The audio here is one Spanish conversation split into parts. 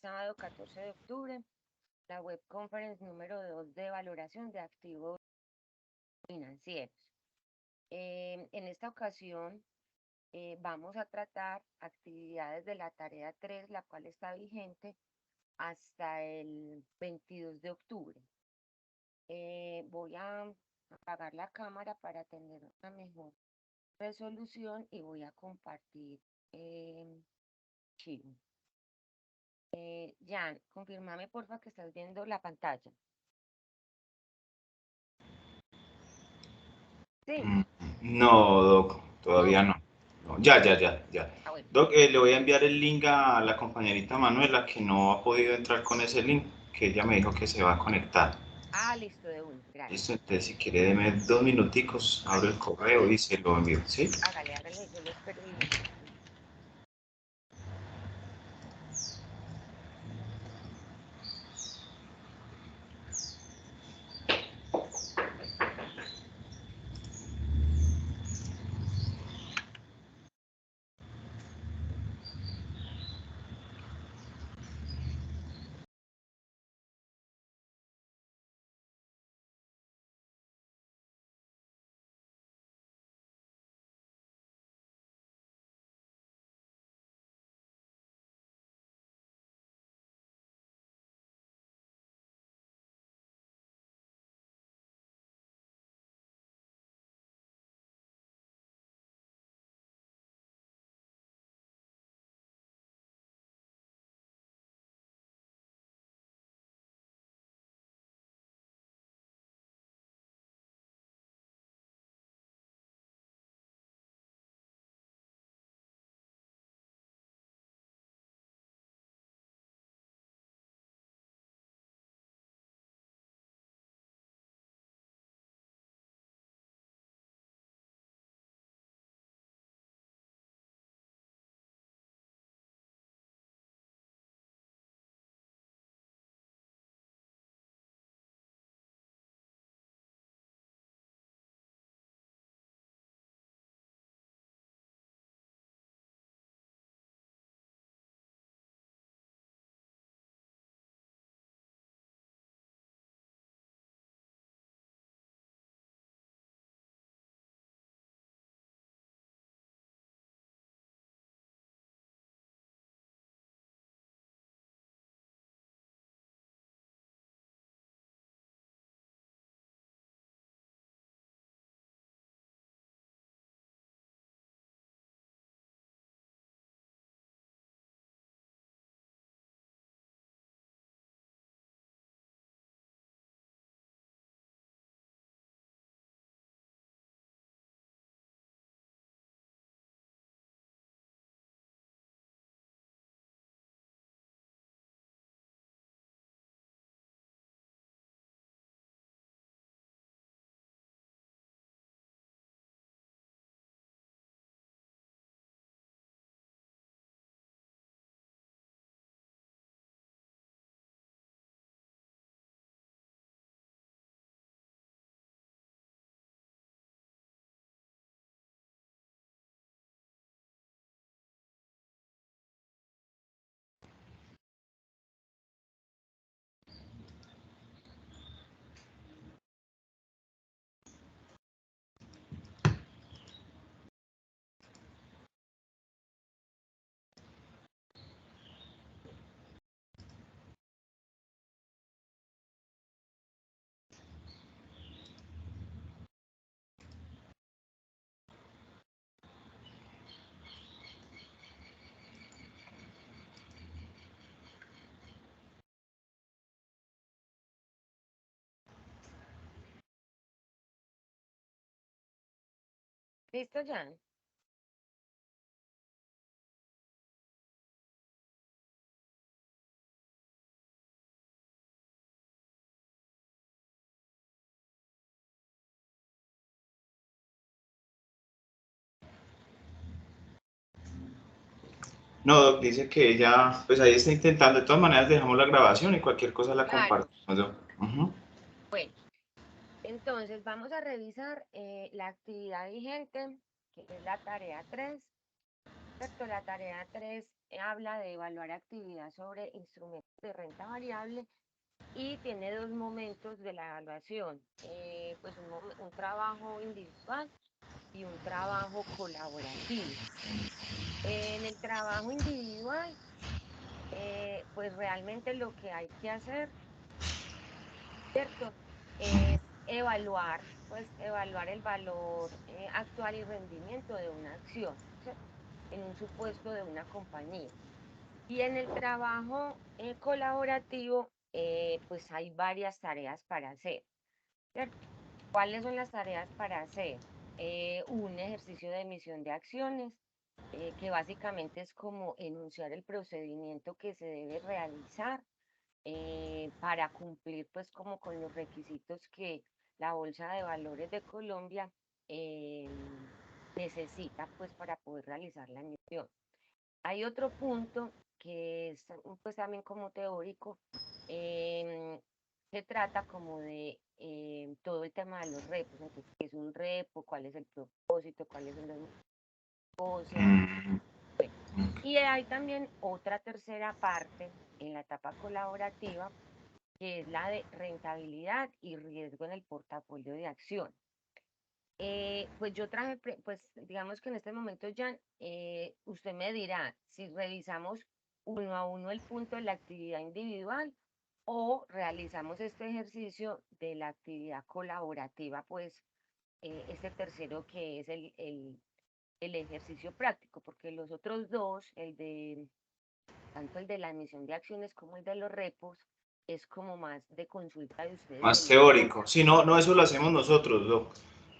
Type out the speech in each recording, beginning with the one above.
sábado 14 de octubre, la web conference número 2 de valoración de activos financieros. En esta ocasión vamos a tratar actividades de la tarea 3, la cual está vigente hasta el 22 de octubre. Voy a apagar la cámara para tener una mejor resolución y voy a compartir archivo. Jan, confírmame porfa que estás viendo la pantalla. Sí. No, Doc, todavía no. Ya. Ah, bueno. Doc, le voy a enviar el link a la compañerita Manuela que no ha podido entrar con ese link, que ella me dijo que se va a conectar. Ah, listo, de una, gracias. Listo, entonces si quiere deme 2 minuticos, abro el correo y se lo envío, ¿sí? Hágale, yo lo espero y... ¿Listo, Jan? No, Doc, dice que ella, pues ahí está intentando. De todas maneras, dejamos la grabación y cualquier cosa la Claro. compartimos, Doc. Bueno, entonces vamos a revisar la actividad vigente, que es la tarea 3. Respecto a la tarea 3, habla de evaluar actividad sobre instrumentos de renta variable y tiene dos momentos de la evaluación, pues un trabajo individual y un trabajo colaborativo. En el trabajo individual, pues realmente lo que hay que hacer, ¿cierto? Es evaluar, pues evaluar el valor actual y rendimiento de una acción, ¿cierto? En un supuesto de una compañía. Y en el trabajo colaborativo, pues hay varias tareas para hacer, ¿cierto? ¿Cuáles son las tareas para hacer? Un ejercicio de emisión de acciones, que básicamente es como enunciar el procedimiento que se debe realizar para cumplir pues como con los requisitos que la Bolsa de Valores de Colombia necesita pues para poder realizar la emisión. Hay otro punto que es pues también como teórico, se trata como de todo el tema de los repos, entonces, ¿qué es un repo? ¿Cuál es el propósito? ¿Cuáles son los negocios? Bueno, y hay también otra tercera parte en la etapa colaborativa, que es la de rentabilidad y riesgo en el portafolio de acción. Pues yo traje, pues digamos que en este momento ya usted me dirá si revisamos uno a uno el punto de la actividad individual o realizamos este ejercicio de la actividad colaborativa, pues este tercero que es el ejercicio práctico, porque los otros dos, tanto el de la emisión de acciones como el de los repos, es como más de consulta de ustedes Más en la teórico. casa. Si no, no, eso lo hacemos nosotros, Doc,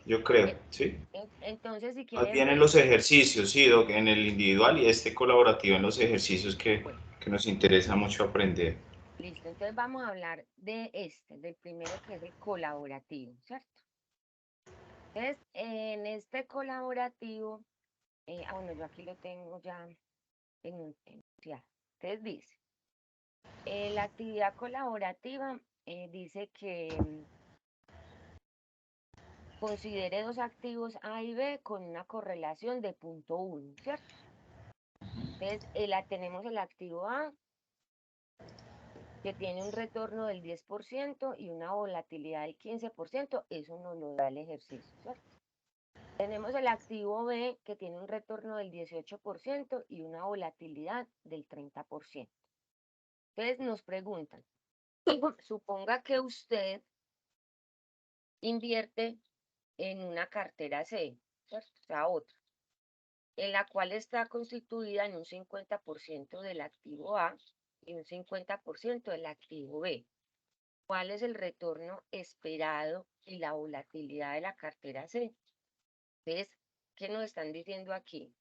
yo creo, Eh, ¿sí? Entonces, si Más quiere bien en los revisar, ejercicios, sí, Doc, en el individual y este colaborativo en los ejercicios bueno, que nos interesa mucho aprender. listo. Entonces vamos a hablar de del primero que es el colaborativo, ¿cierto? Entonces, en este colaborativo, bueno, yo aquí lo tengo ya enunciado. Entonces dice, la actividad colaborativa dice que considere dos activos A y B con una correlación de 0.1, ¿cierto? Entonces, tenemos el activo A que tiene un retorno del 10% y una volatilidad del 15%, eso nos lo da el ejercicio, ¿cierto? Tenemos el activo B que tiene un retorno del 18% y una volatilidad del 30%. Entonces nos preguntan, suponga que usted invierte en una cartera C, ¿cierto? O sea, otra, en la cual está constituida en un 50% del activo A y un 50% del activo B. ¿Cuál es el retorno esperado y la volatilidad de la cartera C? Entonces, ¿qué nos están diciendo aquí?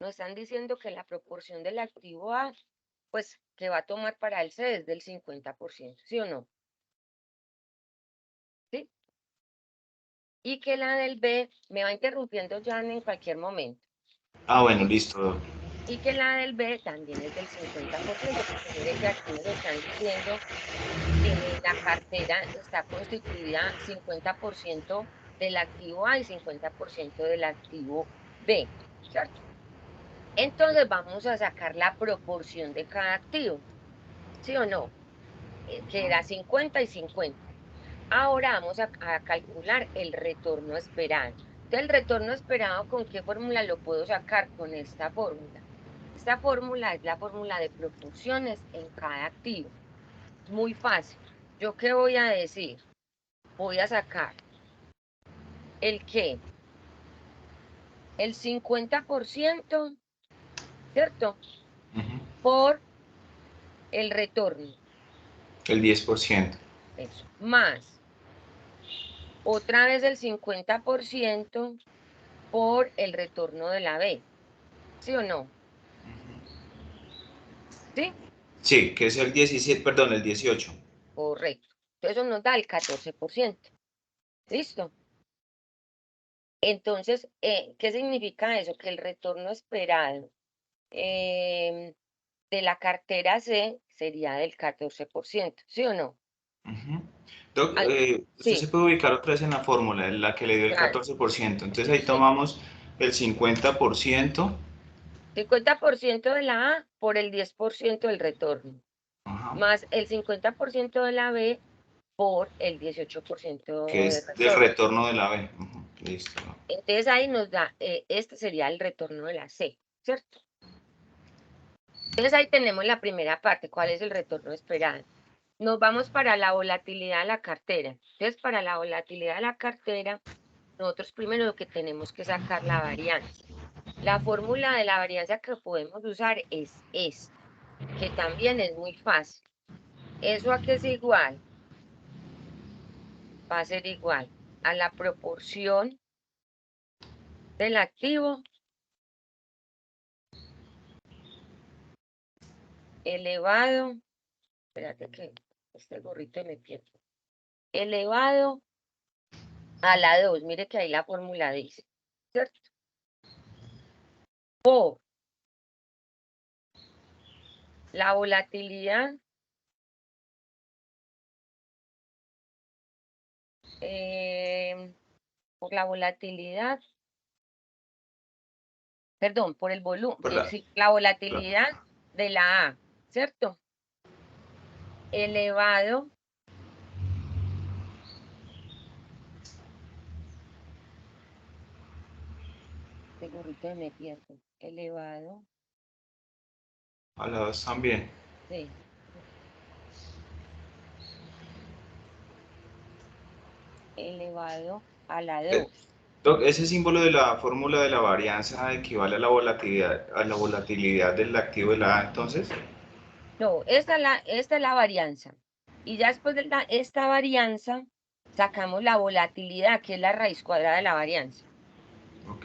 Nos están diciendo que la proporción del activo A, pues, que va a tomar para el C es del 50%, ¿sí o no? ¿Sí? Y que la del B me va interrumpiendo ya en cualquier momento. Ah, bueno, ¿Sí? listo, Doc. Y que la del B también es del 50%, porque mire que aquí nos están diciendo que la cartera está constituida 50% del activo A y 50% del activo B, ¿cierto? Entonces vamos a sacar la proporción de cada activo, ¿sí o no? Que era 50 y 50. Ahora vamos a calcular el retorno esperado. Entonces, el retorno esperado, ¿con qué fórmula lo puedo sacar? Con esta fórmula. Esta fórmula es la fórmula de proporciones en cada activo. Es muy fácil. ¿Yo qué voy a decir? Voy a sacar el qué, el 50%, ¿cierto? Por el retorno. El 10%. Eso. Más otra vez el 50% por el retorno de la B. ¿Sí o no? ¿Sí? Sí, que es el 17, perdón, el 18. Correcto. Entonces eso nos da el 14%. ¿Listo? Entonces, ¿qué significa eso? Que el retorno esperado de la cartera C sería del 14%, ¿sí o no? Doc, usted se Sí, puede ubicar otra vez en la fórmula, en la que le dio el claro. 14%. Entonces ahí Sí, tomamos el 50% 50% de la A por el 10% del retorno, Ajá. más el 50% de la B por el 18% Que de es del retorno. retorno de la B. Ujú, listo. Entonces ahí nos da, este sería el retorno de la C, ¿cierto? Entonces ahí tenemos la primera parte, ¿cuál es el retorno esperado? Nos vamos para la volatilidad de la cartera. Entonces, para la volatilidad de la cartera, nosotros primero lo que tenemos que sacar la varianza. La fórmula de la varianza que podemos usar es esta, que también es muy fácil. ¿Eso a qué es igual? Va a ser igual a la proporción del activo elevado, espérate que este gorrito me pierdo, elevado a la 2, mire que ahí la fórmula dice, ¿cierto? Por la volatilidad por la volatilidad, perdón, por el volumen, sí, la volatilidad de la A, ¿cierto? Elevado este gorrito me pierdo, elevado, A la 2 también. sí, elevado a la 2. Doc, ese símbolo de la fórmula de la varianza equivale a la volatilidad del activo de la A, entonces. No, esta es la varianza. Y ya después de esta varianza, sacamos la volatilidad, que es la raíz cuadrada de la varianza. Ok.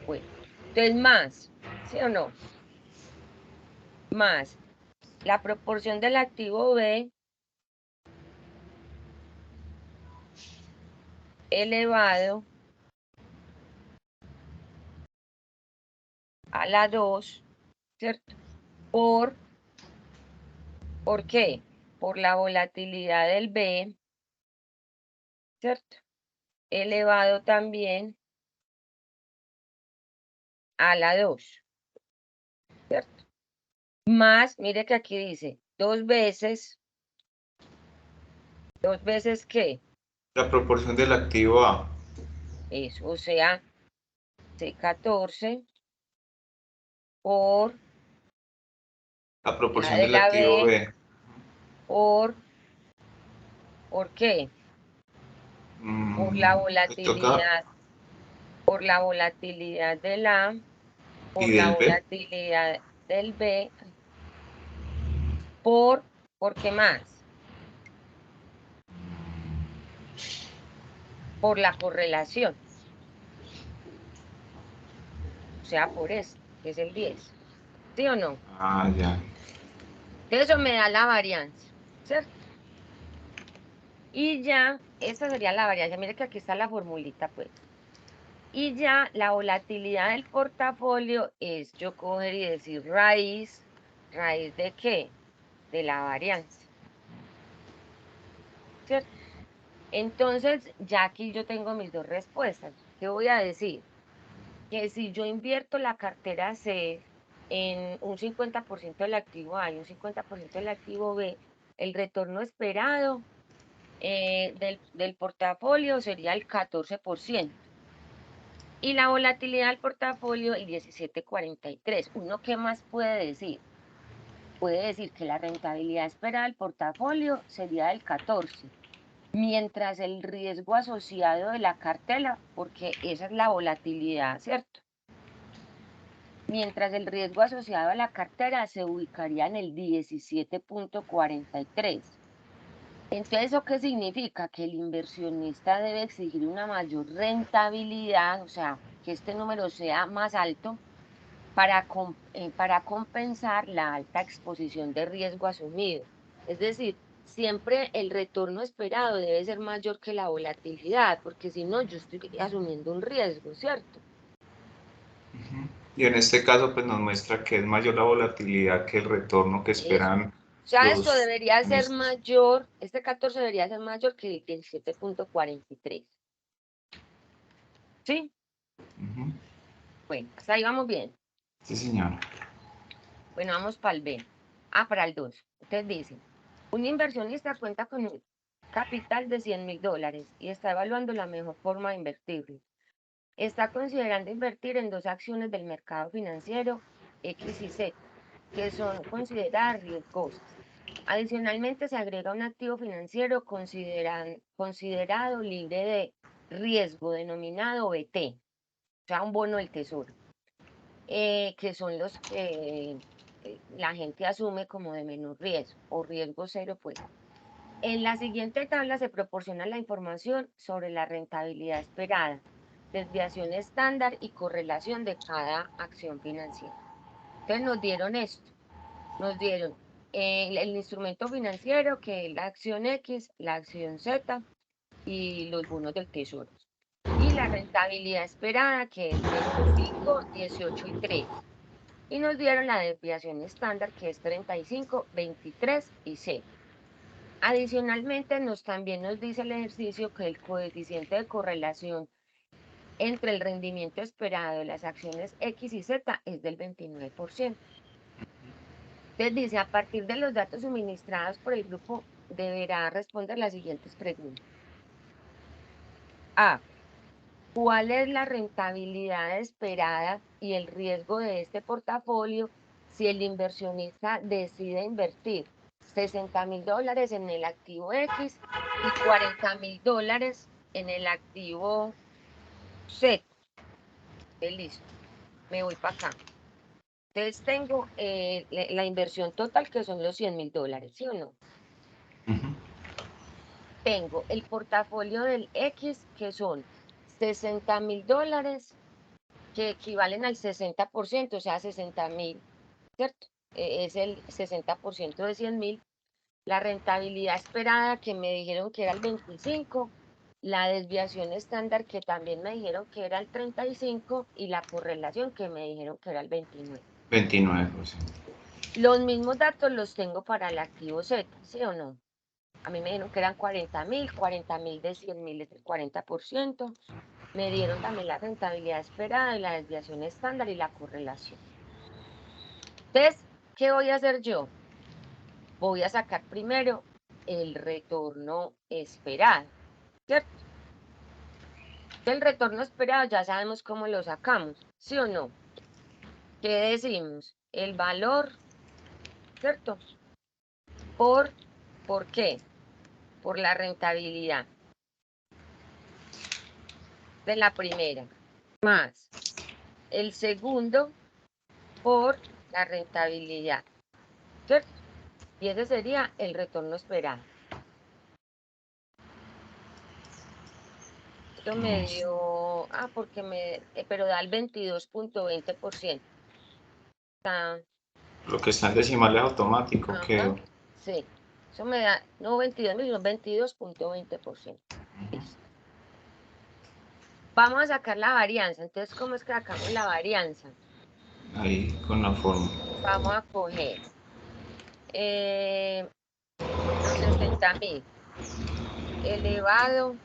Bueno, entonces más, ¿sí o no? Más la proporción del activo B elevado a la 2, ¿cierto? ¿Por qué? Por la volatilidad del B, ¿cierto? Elevado también a la 2, ¿cierto? Más, mire que aquí dice, ¿2 veces qué? La proporción del activo A. Eso, o sea, C14 por La la proporción de del la activo B, B. ¿por qué? Por la Me toca. volatilidad, por la volatilidad de la, ¿Y por la del B? volatilidad del B, ¿por qué más? Por la correlación, o sea, por eso, que es el 10, ¿sí o no? Ah, ya. Eso me da la varianza, ¿cierto? Y ya, esta sería la varianza, mire que aquí está la formulita, pues. Y ya la volatilidad del portafolio es yo coger y decir ¿raíz de qué? De la varianza, ¿cierto? Entonces, ya aquí yo tengo mis dos respuestas. ¿Qué voy a decir? Que si yo invierto la cartera C en un 50% del activo A y un 50% del activo B, el retorno esperado del portafolio sería el 14%. Y la volatilidad del portafolio el 17,43. ¿Uno qué más puede decir? Puede decir que la rentabilidad esperada del portafolio sería del 14, mientras el riesgo asociado de la cartera, porque esa es la volatilidad, ¿cierto? Mientras el riesgo asociado a la cartera se ubicaría en el 17,43. Entonces, ¿eso qué significa? Que el inversionista debe exigir una mayor rentabilidad, o sea, que este número sea más alto para compensar la alta exposición de riesgo asumido. Es decir, siempre el retorno esperado debe ser mayor que la volatilidad, porque si no, yo estoy asumiendo un riesgo, ¿cierto? Ujú. Y en este caso, pues nos muestra que es mayor la volatilidad que el retorno que Eso. esperan O sea, esto los debería ser accionistas. mayor, este 14 debería ser mayor que el 17,43. ¿Sí? Ujú. Bueno, hasta ahí vamos bien. Sí, señora. Bueno, vamos para el B. Ah, para el 2. Ustedes dicen, un inversionista cuenta con un capital de $100.000 y está evaluando la mejor forma de invertirlo. Está considerando invertir en dos acciones del mercado financiero, X y Z, que son consideradas riesgosas. Adicionalmente, se agrega un activo financiero considerado libre de riesgo, denominado BT, o sea, un bono del tesoro, que son los que la gente asume como de menor riesgo o riesgo cero, pues. En la siguiente tabla se proporciona la información sobre la rentabilidad esperada, desviación estándar y correlación de cada acción financiera. Entonces nos dieron esto, nos dieron el instrumento financiero, que es la acción X, la acción Z y los bonos del tesoro. Y la rentabilidad esperada, que es 25, 18 y 3. Y nos dieron la desviación estándar, que es 35, 23 y 0. Adicionalmente, también nos dice el ejercicio que el coeficiente de correlación entre el rendimiento esperado de las acciones X y Z es del 29%. Entonces dice, a partir de los datos suministrados por el grupo, deberá responder las siguientes preguntas. A. ¿Cuál es la rentabilidad esperada y el riesgo de este portafolio si el inversionista decide invertir $60.000 en el activo X y $40.000 en el activo Z? Listo, me voy para acá. Entonces tengo la inversión total, que son los $100.000, ¿sí o no? Tengo el portafolio del X, que son $60.000, que equivalen al 60%, o sea, 60.000, ¿cierto? Es el 60% de 100.000. La rentabilidad esperada, que me dijeron que era el 25, la desviación estándar, que también me dijeron que era el 35, y la correlación, que me dijeron que era el 29. 29%. Los mismos datos los tengo para el activo Z, ¿sí o no? A mí me dijeron que eran 40.000 de 100.000 es el 40%. Me dieron también la rentabilidad esperada y la desviación estándar y la correlación. Entonces, ¿qué voy a hacer yo? Voy a sacar primero el retorno esperado, ¿cierto? El retorno esperado ya sabemos cómo lo sacamos, ¿sí o no? ¿Qué decimos? El valor, ¿cierto? ¿Por qué? Por la rentabilidad de la primera, más el segundo por la rentabilidad, ¿cierto? Y ese sería el retorno esperado. Esto me dio, pero da el 22.20%. Lo que está en decimales automático, Ajá, que sí. Eso me da, no 22.000, sino 22.20%. Listo. Vamos a sacar la varianza. Entonces, ¿cómo es que sacamos la varianza? ahí con la forma. Vamos a coger los 60.000 elevado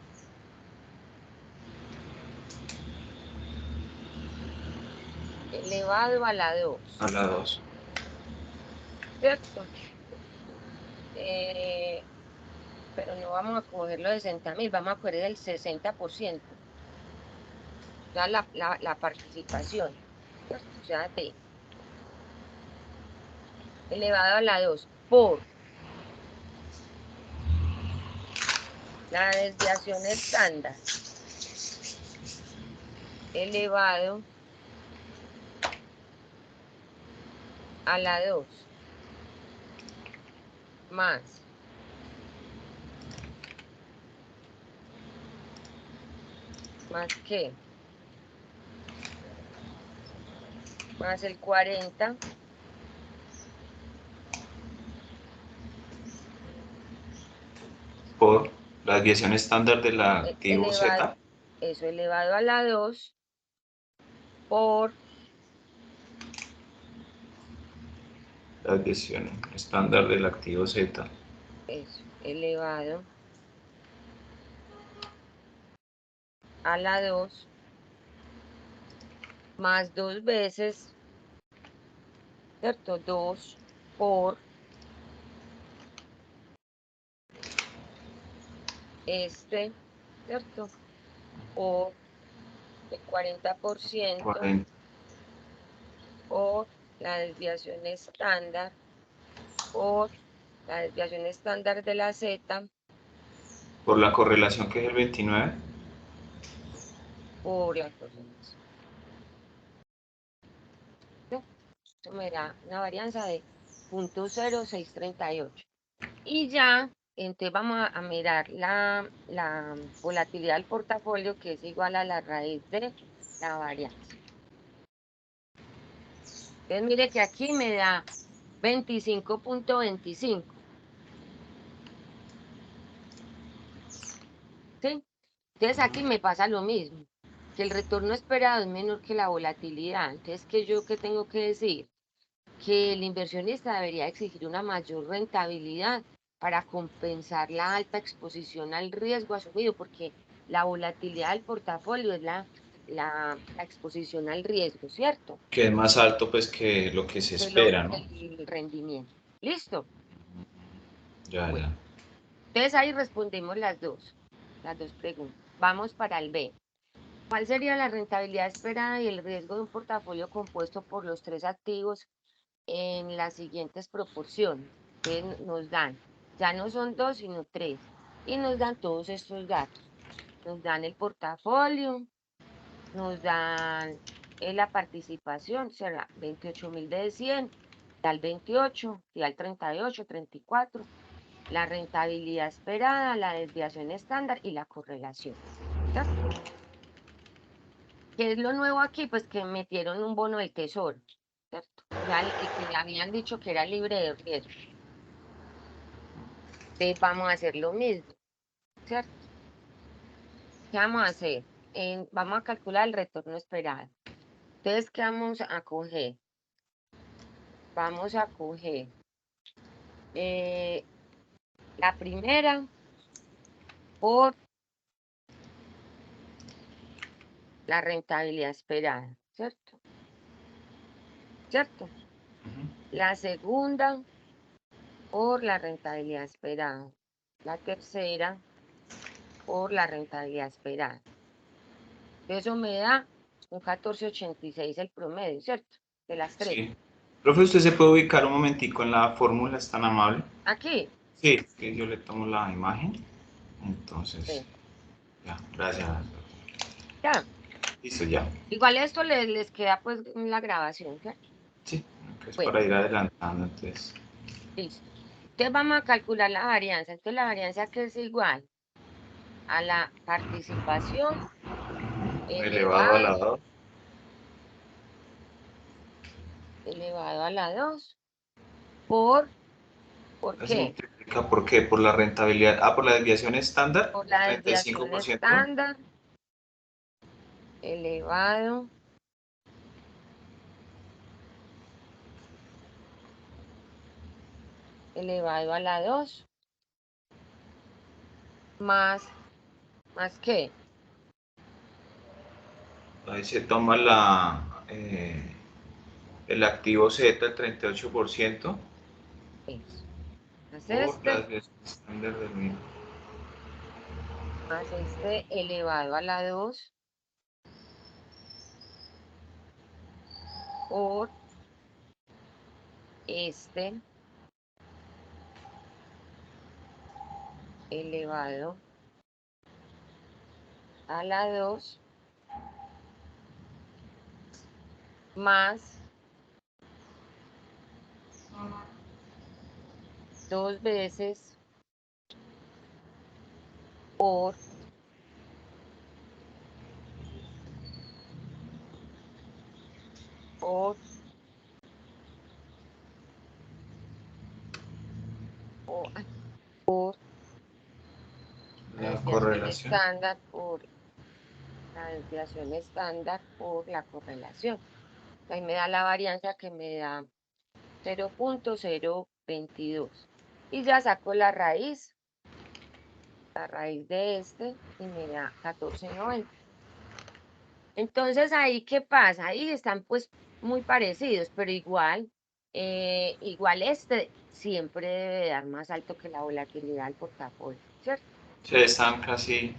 a la 2, A la 2. ¿cierto? Pero no vamos a coger los 60.000, vamos a coger el 60%, o sea, la participación, ¿cierto? O sea, D elevado a la 2 por la desviación estándar elevado a la 2 más ¿qué? Más el 40 Por la desviación estándar del activo elevado, Z. eso elevado a la 2 por La desviación estándar del activo Z. eso elevado a la 2 más 2 veces ¿cierto? 2 por este, ¿cierto? Por el 40% 40 por la desviación estándar por la desviación estándar de la Z por la correlación que es el 29. por la correlación. Eso me da una varianza de 0.0638. Y ya, entonces vamos a mirar la volatilidad del portafolio, que es igual a la raíz de la varianza. Entonces mire que aquí me da 25.25. ¿Sí? Entonces aquí me pasa lo mismo, que el retorno esperado es menor que la volatilidad. Entonces, ¿qué tengo que decir? Que el inversionista debería exigir una mayor rentabilidad para compensar la alta exposición al riesgo asumido, porque la volatilidad del portafolio es la exposición al riesgo, ¿cierto? Que es más alto pues que lo que se espera, ¿no? El rendimiento. ¿Listo? Ya, Bueno, ya. entonces ahí respondemos las dos preguntas. Vamos para el B. ¿Cuál sería la rentabilidad esperada y el riesgo de un portafolio compuesto por los tres activos en las siguientes proporciones? Entonces nos dan, ya no son dos, sino tres, y nos dan todos estos datos. Nos dan el portafolio, nos dan la participación, será 28.000 de 100, da el 28, y al 38, 34, la rentabilidad esperada, la desviación estándar y la correlación. ¿Cierto? ¿Qué es lo nuevo aquí? Pues que metieron un bono del tesoro, ¿cierto? Ya el que habían dicho que era libre de riesgo. Entonces vamos a hacer lo mismo, ¿cierto? ¿Qué vamos a hacer? Vamos a calcular el retorno esperado. Entonces, ¿qué vamos a coger? Vamos a coger la primera por la rentabilidad esperada, ¿cierto? ¿Cierto? Ujú. La segunda por la rentabilidad esperada. La tercera por la rentabilidad esperada. Eso me da un 14,86 el promedio, ¿cierto? De las tres. Sí. Profe, ¿usted se puede ubicar un momentico en la fórmula? ¿Es tan amable? Aquí, Sí, que yo le tomo la imagen. Entonces, sí. ya, gracias. Ya. Listo, ya. Igual esto les queda pues en la grabación, ¿cierto? Sí, que es Bueno, para ir adelantando, entonces. listo. Entonces vamos a calcular la varianza. Entonces la varianza que es igual a la participación Elevado a la elevado, 2. elevado a la 2 ¿por Se qué? multiplica ¿por qué? Por la rentabilidad. Ah, por la desviación estándar, Por la desviación 35%. estándar elevado a la 2 más ¿qué? Ahí se toma el activo Z, el 38%, Eso. Más por la este, desviación estándar del mismo. más este elevado a la 2 por este elevado a la 2 más 2 veces por por ay, por la La desviación correlación. estándar por la desviación estándar por la correlación. Ahí me da la varianza que me da 0.022. Y ya saco la raíz de este y me da 14,90. Entonces, ahí, ¿qué pasa? Ahí están pues muy parecidos, pero igual igual este siempre debe dar más alto que la volatilidad del portafolio, ¿cierto? Se están casi.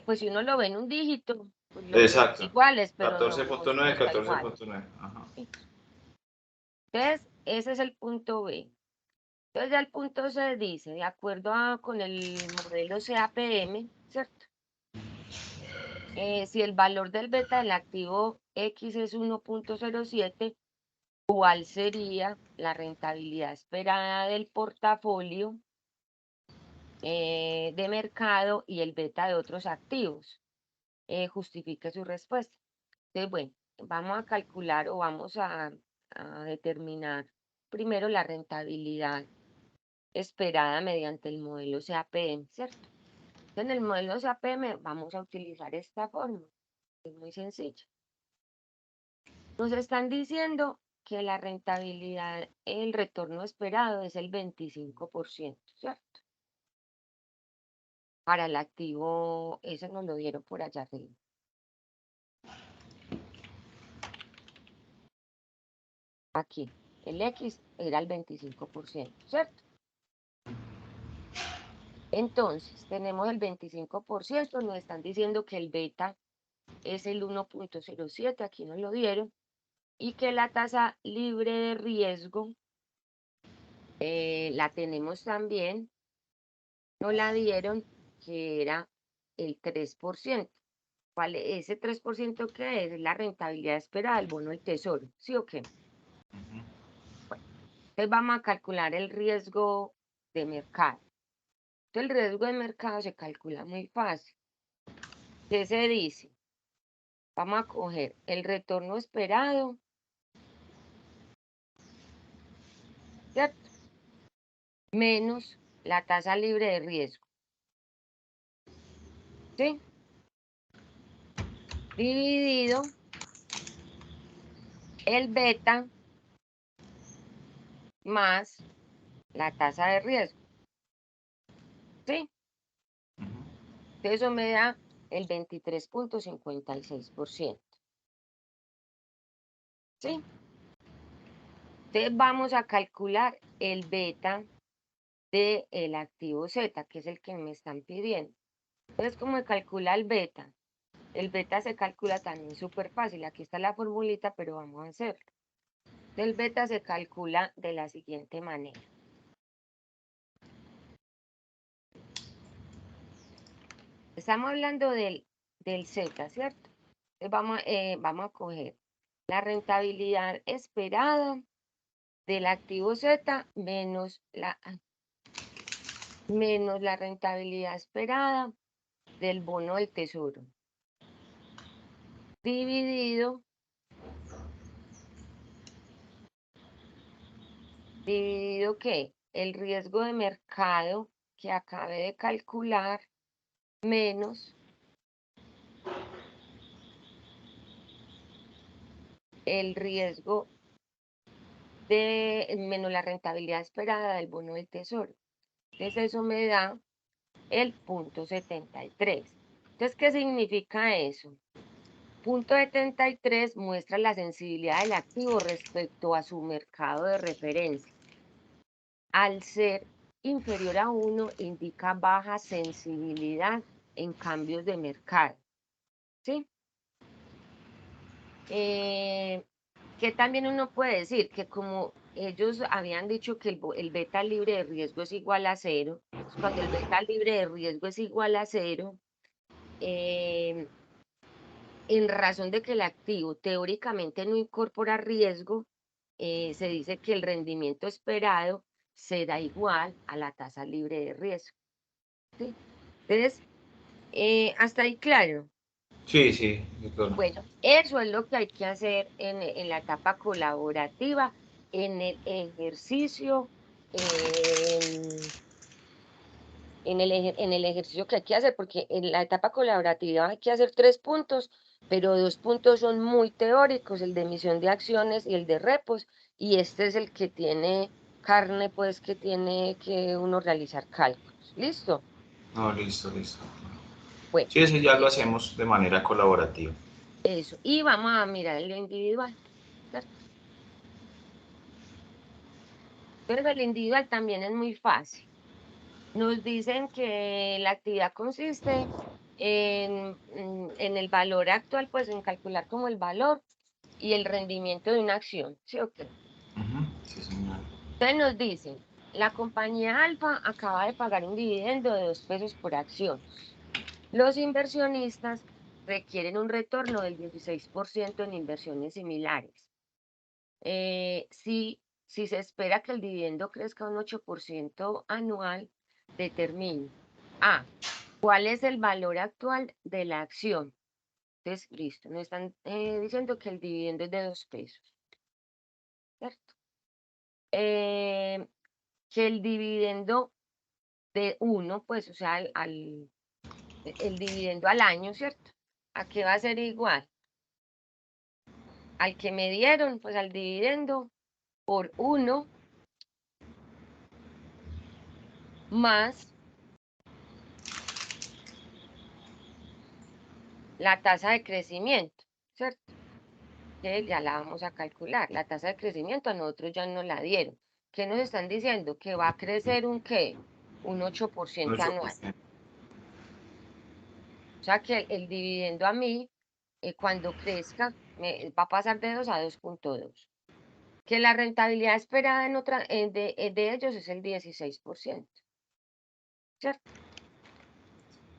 Pues si uno lo ve en un dígito, pues los dos son Exacto. iguales, pero no 14.9, está igual. 14.9. Ajá. ¿Sí? Entonces, ese es el punto B. Entonces, ya el punto C dice, de acuerdo con el modelo CAPM, ¿cierto? Si el valor del beta del activo X es 1.07, ¿cuál sería la rentabilidad esperada del portafolio de mercado y el beta de otros activos? Justifique su respuesta. Entonces, bueno, vamos a calcular o vamos a determinar primero la rentabilidad esperada mediante el modelo CAPM, ¿cierto? En el modelo CAPM vamos a utilizar esta fórmula, es muy sencilla. Nos están diciendo que la rentabilidad, el retorno esperado es el 25%, ¿cierto? Para el activo, eso nos lo dieron por allá arriba. Aquí, el X era el 25%, ¿cierto? Entonces, tenemos el 25%, nos están diciendo que el beta es el 1.07, aquí nos lo dieron, y que la tasa libre de riesgo la tenemos también, nos la dieron, que era el 3%. ¿Cuál es ese 3% que es? La rentabilidad esperada del bono del tesoro, ¿sí o qué? Bueno, entonces vamos a calcular el riesgo de mercado. Entonces el riesgo de mercado se calcula muy fácil. ¿Qué se dice? Vamos a coger el retorno esperado, ¿cierto? Menos la tasa libre de riesgo, ¿sí? Dividido el beta más la tasa de riesgo, ¿sí? Entonces eso me da el 23.56%, ¿sí? Entonces vamos a calcular el beta del activo Z, que es el que me están pidiendo. Entonces, ¿cómo se calcula el beta? El beta se calcula también súper fácil. Aquí está la formulita, pero vamos a hacerlo. El beta se calcula de la siguiente manera. Estamos hablando del Z, ¿cierto? Entonces vamos a coger la rentabilidad esperada del activo Z menos la rentabilidad esperada del bono del tesoro, dividido ¿qué? El riesgo de mercado que acabe de calcular menos el riesgo menos la rentabilidad esperada del bono del tesoro. Entonces eso me da el 0.73. Entonces, ¿qué significa eso? 0.73 muestra la sensibilidad del activo respecto a su mercado de referencia. Al ser inferior a 1, indica baja sensibilidad en cambios de mercado, ¿sí? Que también uno puede decir que como ellos habían dicho que el beta libre de riesgo es igual a 0, cuando el beta libre de riesgo es igual a 0, en razón de que el activo teóricamente no incorpora riesgo, se dice que el rendimiento esperado será igual a la tasa libre de riesgo, ¿sí? Entonces, hasta ahí claro. Sí, sí, claro. Bueno, eso es lo que hay que hacer en la etapa colaborativa, en el ejercicio, en el ejercicio que hay que hacer, porque en la etapa colaborativa hay que hacer 3 puntos, pero 2 puntos son muy teóricos, el de emisión de acciones y el de repos, y este es el que tiene carne, pues que tiene que uno realizar cálculos. ¿Listo? No, listo, listo. Bueno, Sí, eso ya lo hacemos de manera colaborativa. eso. Y vamos a mirar el individual. Entonces el individual también es muy fácil. Nos dicen que la actividad consiste en el valor actual, pues en calcular como el valor y el rendimiento de una acción, ¿sí o qué? Sí, señor. Entonces nos dicen, la compañía Alfa acaba de pagar un dividendo de 2 pesos por acción. Los inversionistas requieren un retorno del 16% en inversiones similares. Si se espera que el dividendo crezca un 8% anual, determine A. ¿Cuál es el valor actual de la acción? Entonces, listo, nos están diciendo que el dividendo es de 2 pesos, ¿cierto? Que el dividendo de 1, pues, o sea, el dividendo al año, ¿cierto? ¿A qué va a ser igual? Al que me dieron, pues al dividendo por 1 más la tasa de crecimiento, ¿cierto? Que ya la vamos a calcular. La tasa de crecimiento a nosotros ya nos la dieron. ¿Qué nos están diciendo? Que va a crecer un ¿qué? Un 8% anual. 8%. O sea que el dividendo a mí, cuando crezca, va a pasar de 2 a 2,2. Que la rentabilidad esperada de ellos es el 16%, ¿cierto?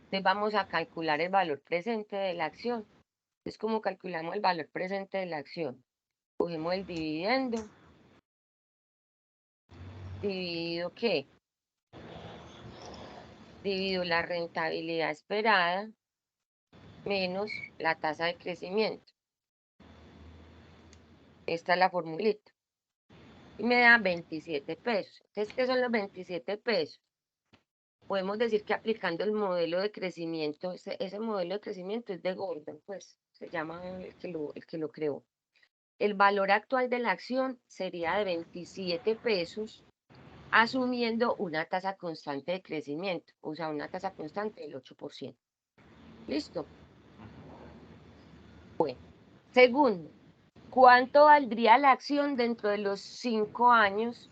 Entonces vamos a calcular el valor presente de la acción. Es como calculamos el valor presente de la acción. Cogemos el dividendo, dividido ¿qué? Dividido la rentabilidad esperada menos la tasa de crecimiento. Esta es la formulita. Y me da 27 pesos. Entonces, ¿qué son los 27 pesos? Podemos decir que aplicando el modelo de crecimiento, ese modelo de crecimiento es de Gordon, pues se llama el que lo creó. El valor actual de la acción sería de 27 pesos, asumiendo una tasa constante de crecimiento, o sea, una tasa constante del 8%. ¿Listo? Bueno, segundo, ¿cuánto valdría la acción dentro de los 5 años?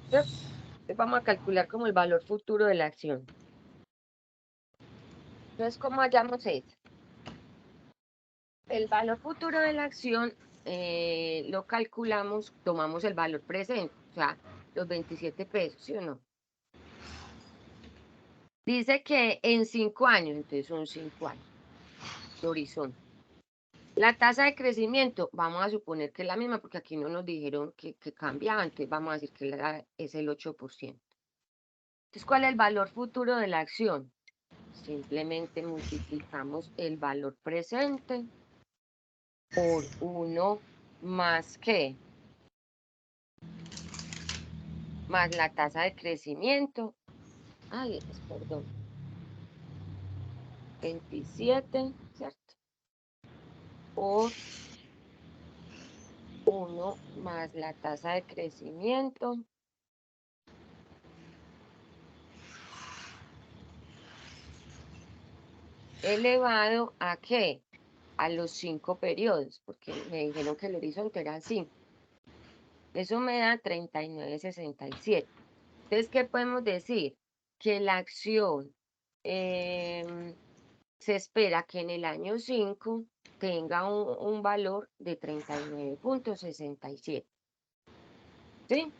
¿Cierto? Entonces vamos a calcular como el valor futuro de la acción. Entonces, ¿cómo hallamos eso? El valor futuro de la acción lo calculamos, tomamos el valor presente, o sea, los 27 pesos, ¿sí o no? Dice que en 5 años, entonces son 5 años de horizonte. La tasa de crecimiento, vamos a suponer que es la misma, porque aquí no nos dijeron que cambiaba, entonces vamos a decir que es el 8%. Entonces, ¿cuál es el valor futuro de la acción? Simplemente multiplicamos el valor presente por 1 más ¿qué? Más la tasa de crecimiento. Ay, perdón. 27, ¿cierto? Por 1 más la tasa de crecimiento. Elevado ¿a qué? A los 5 periodos, porque me dijeron que el horizonte era 5. Eso me da 39,67. Entonces, ¿qué podemos decir? Que la acción se espera que en el año 5 tenga un valor de 39,67. ¿Sí?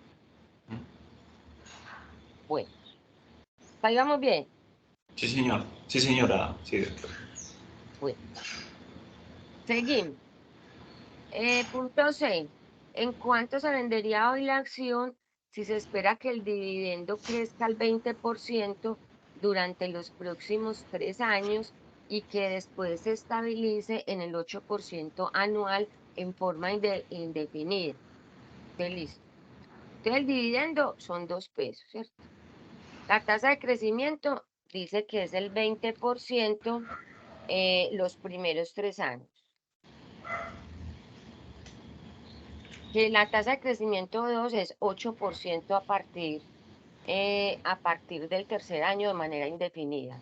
Bueno, salgamos bien. Sí, señor. Sí, señora. Sí, doctor. Bueno, seguimos. Punto C. ¿En cuánto se vendería hoy la acción si se espera que el dividendo crezca al 20% durante los próximos 3 años y que después se estabilice en el 8% anual en forma indefinida? Entonces, listo. Entonces, el dividendo son 2 pesos, ¿cierto? La tasa de crecimiento dice que es el 20% los primeros 3 años. Que la tasa de crecimiento 2 es 8% a partir del tercer año de manera indefinida.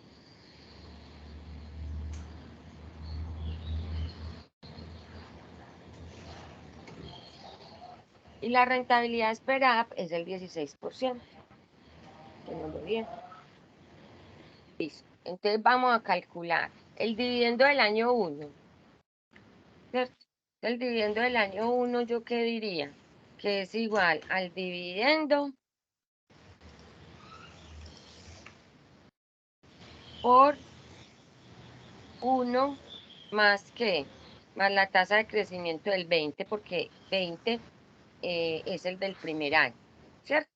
Y la rentabilidad esperada es el 16%. Tenemos bien. Listo. Entonces vamos a calcular el dividendo del año 1, ¿cierto? El dividendo del año 1, ¿yo qué diría? Que es igual al dividendo por 1 más ¿qué? Más la tasa de crecimiento del 20, porque 20 es el del primer año, ¿cierto?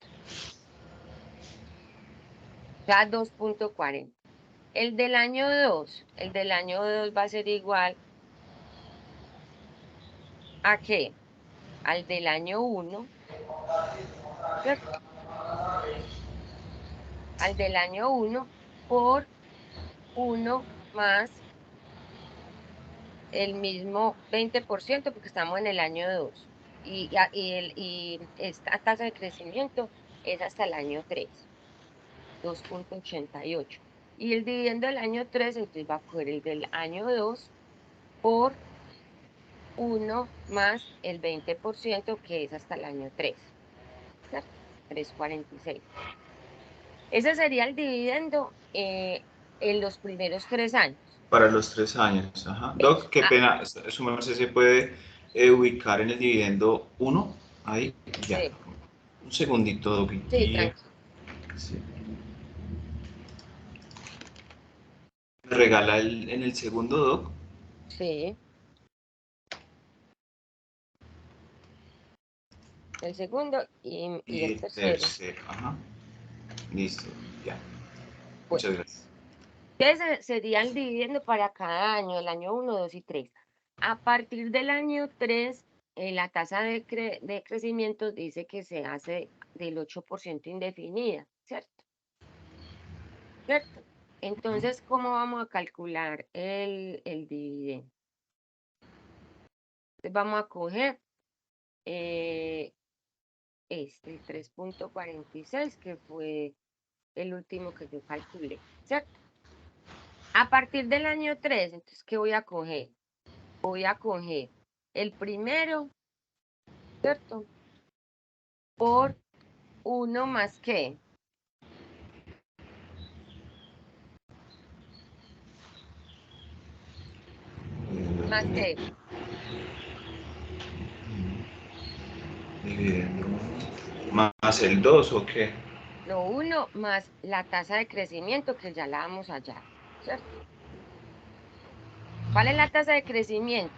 O sea, 2.40. El del año 2 va a ser igual ¿a qué? Al del año 1, ¿cierto? Al del año 1 por 1 más el mismo 20%, porque estamos en el año 2. Y esta tasa de crecimiento es hasta el año 3, 2.88. Y el dividendo del año 3, entonces va a coger el del año 2 por 1 más el 20%, que es hasta el año 3, ¿cierto? 3.46. Ese sería el dividendo en los primeros 3 años. Para los 3 años. Ajá. Eso. Doc, qué pena, su merced se puede ubicar en el dividendo 1. Ahí, ya. Sí, Un segundito, Doc. sí, tranquilo. Sí. ¿Me regala en el segundo, Doc? Sí. El segundo y el Y tercero. tercero. Ajá. Listo, ya. Bueno, Muchas gracias. ese sería el dividendo para cada año, el año 1, 2 y 3. A partir del año 3, la tasa de crecimiento dice que se hace del 8% indefinida, ¿cierto? ¿Cierto? Entonces, ¿cómo vamos a calcular el dividendo? Entonces, vamos a coger el 3.46, que fue el último que yo calculé, ¿cierto? A partir del año 3, entonces, ¿qué voy a coger? Voy a coger el primero, ¿cierto? Por 1 más ¿qué? Más ¿qué? Dividendo. ¿Más el 2 o qué? Lo 1 más la tasa de crecimiento, que ya la vamos a hallar, ¿cierto? ¿Cuál es la tasa de crecimiento?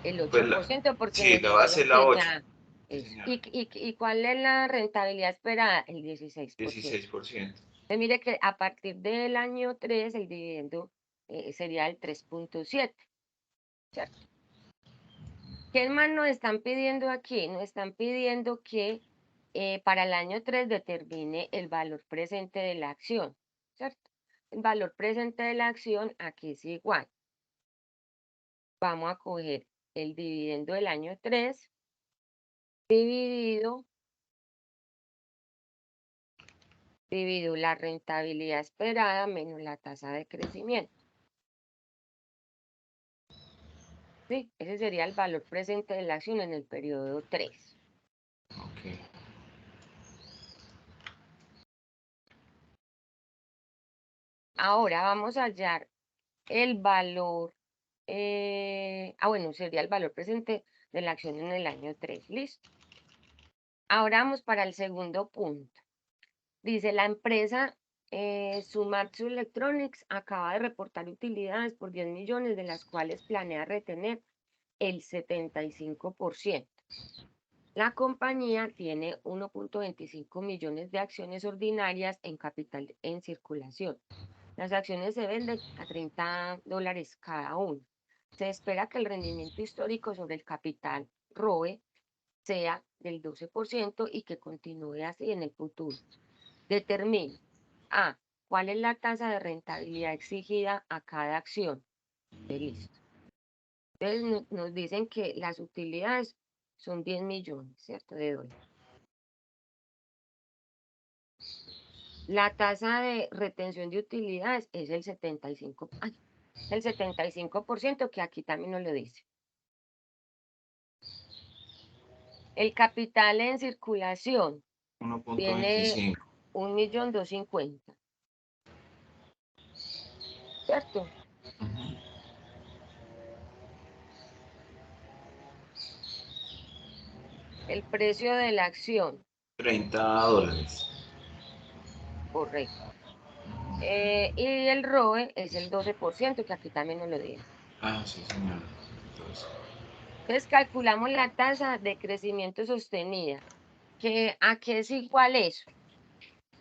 El Pues 8%, porque sí, nos la base dijeron es la que 8. ya Sí, es. señor. ¿Y cuál es la rentabilidad esperada? El 16%. 16%. Entonces, mire que a partir del año 3 el dividendo sería el 3.7, ¿cierto? ¿Qué más nos están pidiendo aquí? Nos están pidiendo que para el año 3 determine el valor presente de la acción, ¿cierto? El valor presente de la acción aquí es igual. Vamos a coger el dividendo del año 3 dividido la rentabilidad esperada menos la tasa de crecimiento. ¿Sí? Ese sería el valor presente de la acción en el periodo 3. Ok. Ahora vamos a hallar el valor, bueno, sería el valor presente de la acción en el año 3. Listo. Ahora vamos para el segundo punto. Dice, la empresa Sumatsu Electronics acaba de reportar utilidades por 10 millones, de las cuales planea retener el 75%. La compañía tiene 1.25 millones de acciones ordinarias en capital en circulación. Las acciones se venden a $30 cada una. Se espera que el rendimiento histórico sobre el capital ROE sea del 12% y que continúe así en el futuro. Determine A. ¿Cuál es la tasa de rentabilidad exigida a cada acción? Listo. Entonces nos dicen que las utilidades son 10 millones, ¿cierto? De dólares. La tasa de retención de utilidades es el 75%, que aquí también nos lo dice. El capital en circulación tiene 1.25. 1.250.000, ¿cierto? Ujú. El precio de la acción, $30. correcto. Y el ROE es el 12%, que aquí también nos lo dieron. Ah, sí, señor. Entonces, Entonces calculamos la tasa de crecimiento sostenida. ¿A qué es igual eso?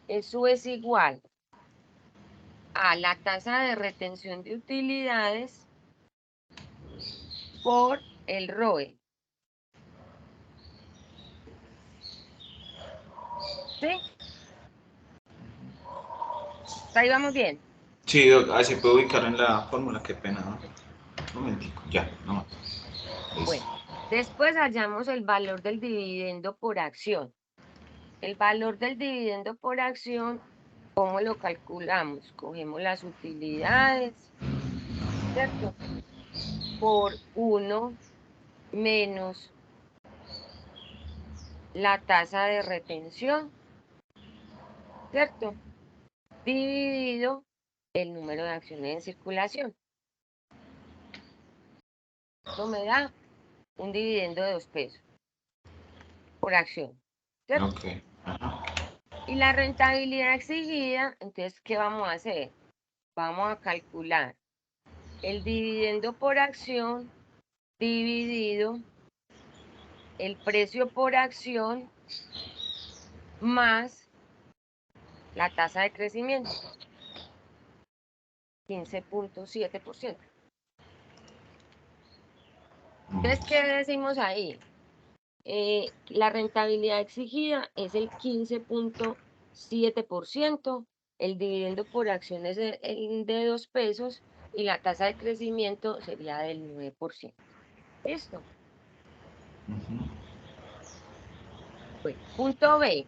Eso es igual a la tasa de retención de utilidades por el ROE. ¿Sí? Ahí vamos bien. sí, Doc, ahí se puede ubicar en la fórmula, qué pena, ¿no? Un momentico, ya, nomás. Bueno, Listo. después hallamos el valor del dividendo por acción. El valor del dividendo por acción, ¿cómo lo calculamos? Cogemos las utilidades, ¿cierto? Por 1 menos la tasa de retención, ¿cierto? Dividido el número de acciones en circulación. Eso me da un dividendo de 2 pesos por acción, ¿cierto? Ok. Ajá. Y la rentabilidad exigida, entonces, ¿qué vamos a hacer? Vamos a calcular el dividendo por acción dividido el precio por acción más la tasa de crecimiento, 15.7%. Entonces, ¿qué decimos ahí? La rentabilidad exigida es el 15.7%, el dividendo por acción es el de 2 pesos y la tasa de crecimiento sería del 9%. ¿Listo? Ujú. Bueno, punto B.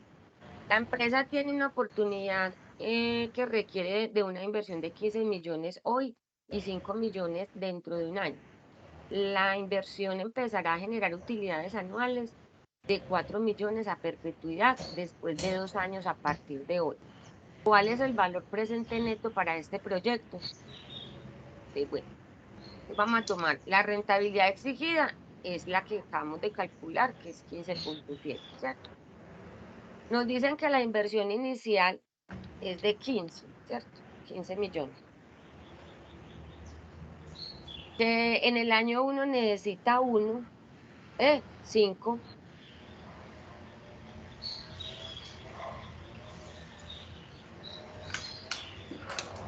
La empresa tiene una oportunidad que requiere de una inversión de 15 millones hoy y 5 millones dentro de un año. La inversión empezará a generar utilidades anuales de 4 millones a perpetuidad después de 2 años a partir de hoy. ¿Cuál es el valor presente neto para este proyecto? Bueno, vamos a tomar la rentabilidad exigida, es la que acabamos de calcular, que es 15.7, ¿cierto? Nos dicen que la inversión inicial es de 15, ¿cierto? 15 millones. Que en el año 1 necesita 5.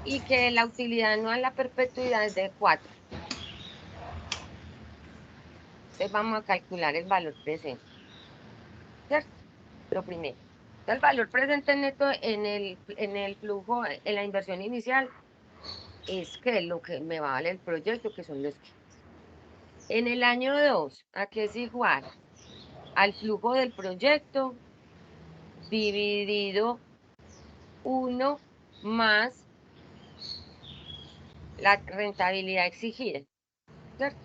Y que la utilidad anual, la perpetuidad es de 4. Entonces vamos a calcular el valor presente, ¿cierto? Lo primero. El valor presente neto en el flujo, en la inversión inicial, es que lo que me vale el proyecto, que son los 15. En el año 2, ¿a qué es igual? Al flujo del proyecto dividido 1 más la rentabilidad exigida, ¿cierto?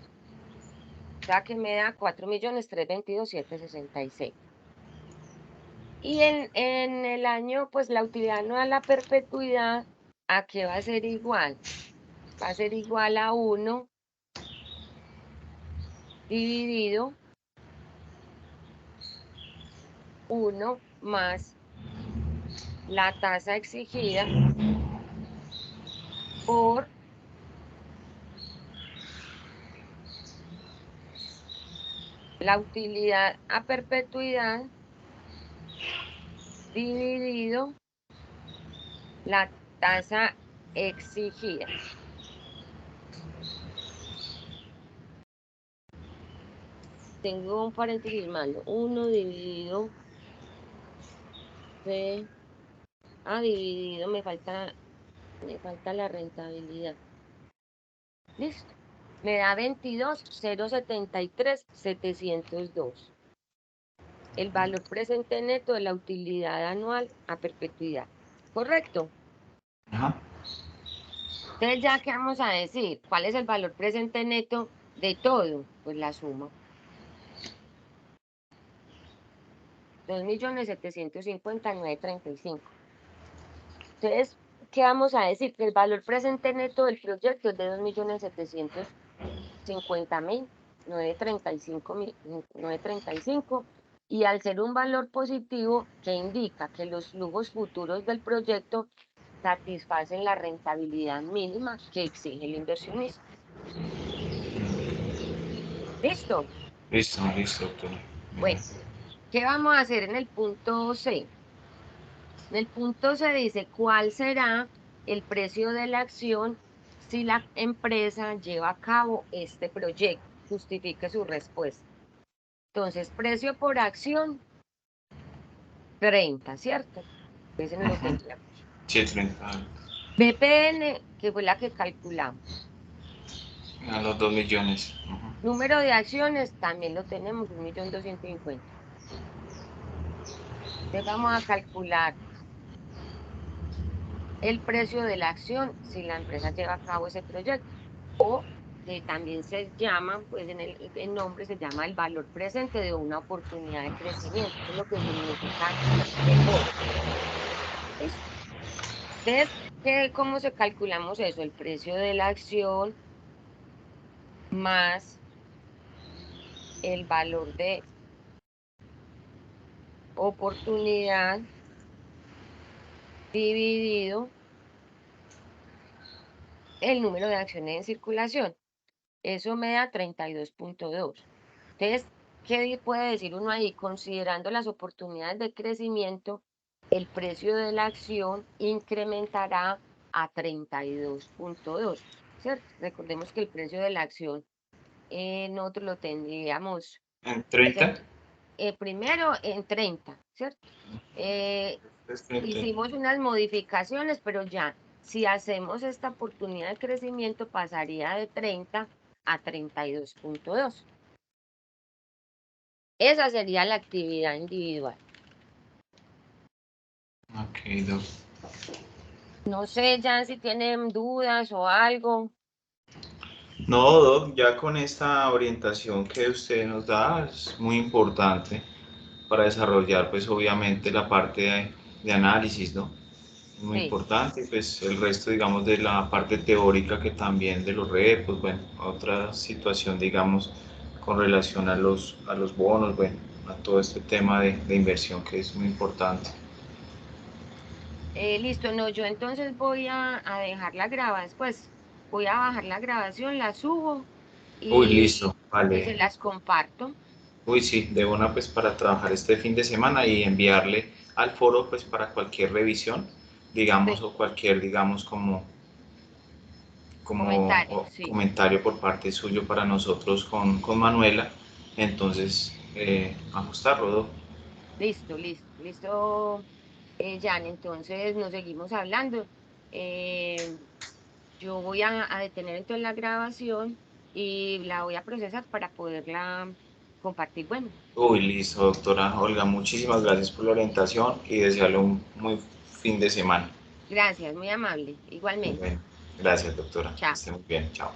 O sea que me da 4.322.766. Y en el año, pues la utilidad anual, la perpetuidad, ¿a qué va a ser igual? Va a ser igual a 1 dividido 1 más la tasa exigida por la utilidad a perpetuidad dividido la tasa exigida. Tengo un paréntesis malo. 1 dividido C. Dividido, me falta la rentabilidad. Listo. Me da 22.073.702. El valor presente neto de la utilidad anual a perpetuidad. ¿Correcto? Ajá. Entonces, ya que vamos a decir, ¿cuál es el valor presente neto de todo? Pues la suma. 2.750.935. Entonces, ¿qué vamos a decir? Que el valor presente neto del proyecto es de 2.750.935, y al ser un valor positivo que indica que los flujos futuros del proyecto satisfacen la rentabilidad mínima que exige el inversionista. ¿Listo? Listo, listo, doctora. Bueno, ¿qué vamos a hacer en el punto C? En el punto C dice cuál será el precio de la acción si la empresa lleva a cabo este proyecto. Justifique su respuesta. Entonces, precio por acción, 30, ¿cierto? Ese no lo teníamos. Sí, 30 BPN, que fue la que calculamos. a los 2 millones. Número de acciones, también lo tenemos, 1.250.000. Entonces, vamos a calcular el precio de la acción si la empresa lleva a cabo ese proyecto, o que también se llama, pues en el nombre se llama el valor presente de una oportunidad de crecimiento, es lo que significa el BOC. Entonces, ¿cómo se calculamos eso? El precio de la acción más el valor de oportunidad dividido el número de acciones en circulación. Eso me da 32.2. Entonces, ¿qué puede decir uno ahí? Considerando las oportunidades de crecimiento, el precio de la acción incrementará a 32.2, ¿cierto? Recordemos que el precio de la acción nosotros lo tendríamos ¿En 30? primero en 30, ¿cierto? Hicimos unas modificaciones, pero ya, si hacemos esta oportunidad de crecimiento, pasaría de 30 a 32.2. Esa sería la actividad individual. Ok, doc. No sé, ya si tienen dudas o algo. No, doc, ya con esta orientación que usted nos da es muy importante para desarrollar, pues obviamente la parte de análisis, ¿no? Muy Sí. importante, y pues el resto, digamos, de la parte teórica que también de los repos, bueno, otra situación, digamos, con relación a los bonos, bueno, a todo este tema de inversión que es muy importante. Listo, no, yo entonces voy a dejar la grabación, pues voy a bajar la grabación, la subo Uy, y, listo, y se vale. las comparto. Uy, sí, de una pues para trabajar este fin de semana y enviarle al foro pues para cualquier revisión, digamos, Sí, o cualquier, digamos, comentario, sí. comentario por parte suyo para nosotros con Manuela. Entonces, ajustarlo, ¿no? Listo, listo, listo, Jan, entonces nos seguimos hablando. Eh, yo voy a detener entonces la grabación y la voy a procesar para poderla compartir. Bueno, Uy, listo, doctora Olga, muchísimas gracias por la orientación y desearle un muy fin de semana. gracias, muy amable. Igualmente. Bueno, gracias, doctora. Que Chao. esté muy bien. Chao.